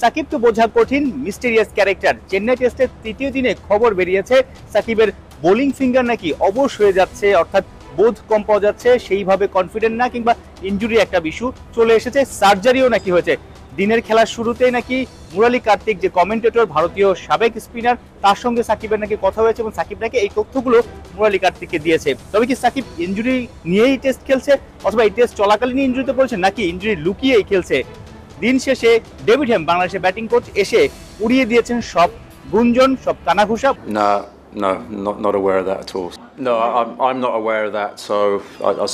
সাকিবকে বোঝা কঠিন, মিস্টেরিয়াস ক্যারেক্টার। চেন্নাই টেস্টের তৃতীয় দিনে খবর বেরিয়েছে সাকিবের বোলিং ফিঙ্গার নাকি অবশ হয়ে যাচ্ছে, অর্থাৎ বোধ কম পাওয়া যাচ্ছে, সেইভাবে কনফিডেন্ট না, কিংবা ইনজুরি একটা ইস্যু চলে এসেছে, সার্জারিও নাকি হয়েছে। দিনের খেলার শুরুতেই নাকি মুরালি কার্তিক যে কমেন্টেটর, ভারতীয় সাবেক স্পিনার, তার সঙ্গে সাকিবের নাকি কথা হয়েছে এবং সাকিব নাকি এই তথ্যগুলো মুরালি কার্তিককে দিয়েছে। তবে কি সাকিব ইনজুরি নিয়েই টেস্ট খেলছে, অথবা এই টেস্ট চলাকালীন ইনজুরিতে পড়েছে, নাকি ইনজুরি লুকিয়েই খেলছে? দিন শেষে ডেভিড হেম, বাংলাদেশের ব্যাটিং কোচ, এসে উড়িয়ে দিয়েছেন সব গুঞ্জন, সব কানাঘুষা। No, not aware of that at all. No, I'm not aware of that, so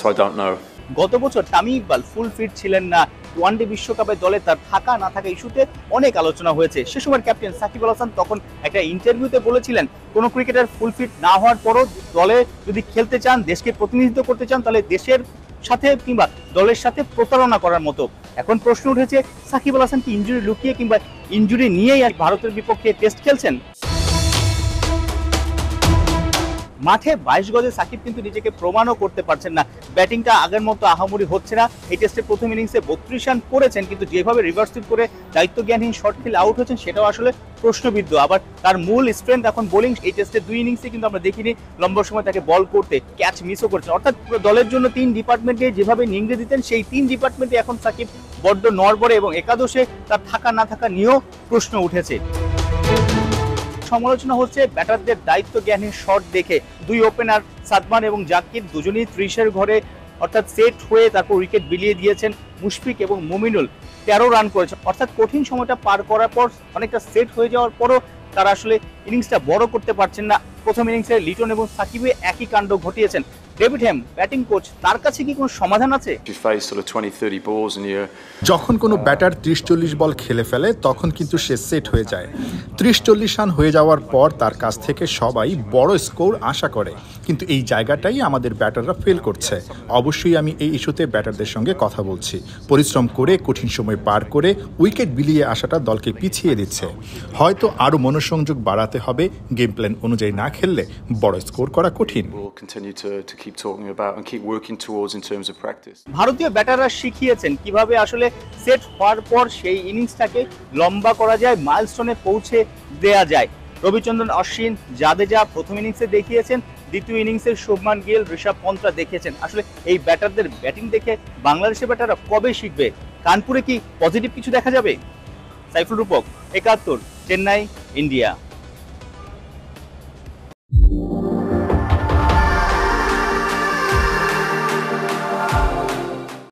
I don't know. গত বছর তামিম ইকবাল ফুল ফিট ছিলেন না, ওয়ানডে বিশ্বকাপে দলে তার থাকা না থাকা ইস্যুতে অনেক আলোচনা হয়েছে। সে সময় ক্যাপ্টেন সাকিব আল হাসান তখন একটা ইন্টারভিউতে বলেছিলেন, কোনো ক্রিকেটার ফুল ফিট না হওয়ার পরও দলে যদি খেলতে চান, দেশকে প্রতিনিধিত্ব করতে চান, তাহলে দেশের সাথে কিংবা দলের সাথে প্রতারণা করার মতো। এখন প্রশ্ন উঠেছে, সাকিব আল হাসান কি ইনজুরি লুকিয়ে কিংবা ইনজুরি নিয়েই ভারতের বিপক্ষে টেস্ট খেলছেন? মাঠে 22 গজে সাকিব কিন্তু নিজেকে প্রমাণও করতে পারছেন না। ব্যাটিংটা আগের মতো আহামরি হচ্ছে না। এই টেস্টের প্রথম ইনিংসে 32 রান করেছেন, কিন্তু যেভাবে রিভার্স সুইপ করে দায়িত্বজ্ঞানহীন শট খেলে আউট হচ্ছেন, সেটাও আসলে প্রশ্নবিদ্ধ। আবার তার মূল স্ট্রেংথ এখন বোলিং। এই টেস্টের 2 ইনিংসে কিন্তু আমরা দেখিনি লম্বা সময় তাকে বল করতে, ক্যাচ মিসও করেছেন। অর্থাৎ দলের জন্য 3 ডিপার্টমেন্টে যেভাবে নিংড়ে দিতেন, সেই 3 ডিপার্টমেন্টে এখন সাকিব বড্ড নড়বড়ে, এবং একাদশে তার থাকা না থাকা নিয়েও প্রশ্ন উঠেছে। সমালোচনা হচ্ছে ব্যাটারদের দায়িত্ব জ্ঞানের শট দেখে। 2 ওপেনার সাদমান এবং জাকির দুজনেই 30-এর ঘরে, অর্থাৎ সেট হয়ে তারপর উইকেট বিলিয়ে দিয়েছেন। মুশফিক এবং মুমিনুল 13 রান করেছে, অর্থাৎ কঠিন সময়টা পার করার পর অনেকটা সেট হয়ে যাওয়ার পরও তারা আসলে ইনিংসটা বড় করতে পারছেন না। প্রথম ইনিংসে লিটন এবং সাকিবে একই কাণ্ড ঘটিয়েছেন। ডেভিড হেম, ব্যাটিং কোচ, তার কাছে কি কোনো সমাধান আছে? যখন কোনো ব্যাটার 30-40 বল খেলে ফেলে, তখন কিন্তু সে সেট হয়ে যায়। 30-40 রান হয়ে যাওয়ার পর তার কাছ থেকে সবাই বড় স্কোর আশা করে, কিন্তু এই জায়গাটাই আমাদের ব্যাটাররা ফেল করছে। অবশ্যই আমি এই ইস্যুতে ব্যাটারদের সঙ্গে কথা বলছি। পরিশ্রম করে কঠিন সময় পার করে উইকেট বিলিয়ে আসাটা দলকে পিছিয়ে দিচ্ছে। হয়তো আরও মনোসংযোগ বাড়াতে হবে। গেম প্ল্যান অনুযায়ী না খেললে বড় স্কোর করা কঠিন। ভারতীয় ব্যাটাররা শিখিয়েছেন কিভাবে আসলে সেট হওয়ার পর সেই ইনিংসটাকে লম্বা করা যায়, মাইলস্টোনে পৌঁছে দেয়া যায়। রবিচন্দ্রন অশ্বিন, জাদেজা প্রথম ইনিংসে দেখিয়েছেন, দ্বিতীয় ইনিংসে শুভমান গিল, ঋষভ পন্থরা দেখিয়েছেন। আসলে এই ব্যাটারদের ব্যাটিং দেখে বাংলাদেশের ব্যাটাররা কবে শিখবে? কানপুরে কি পজিটিভ কিছু দেখা যাবে? সাইফুল রূপক, 71, চেন্নাই, ইন্ডিয়া।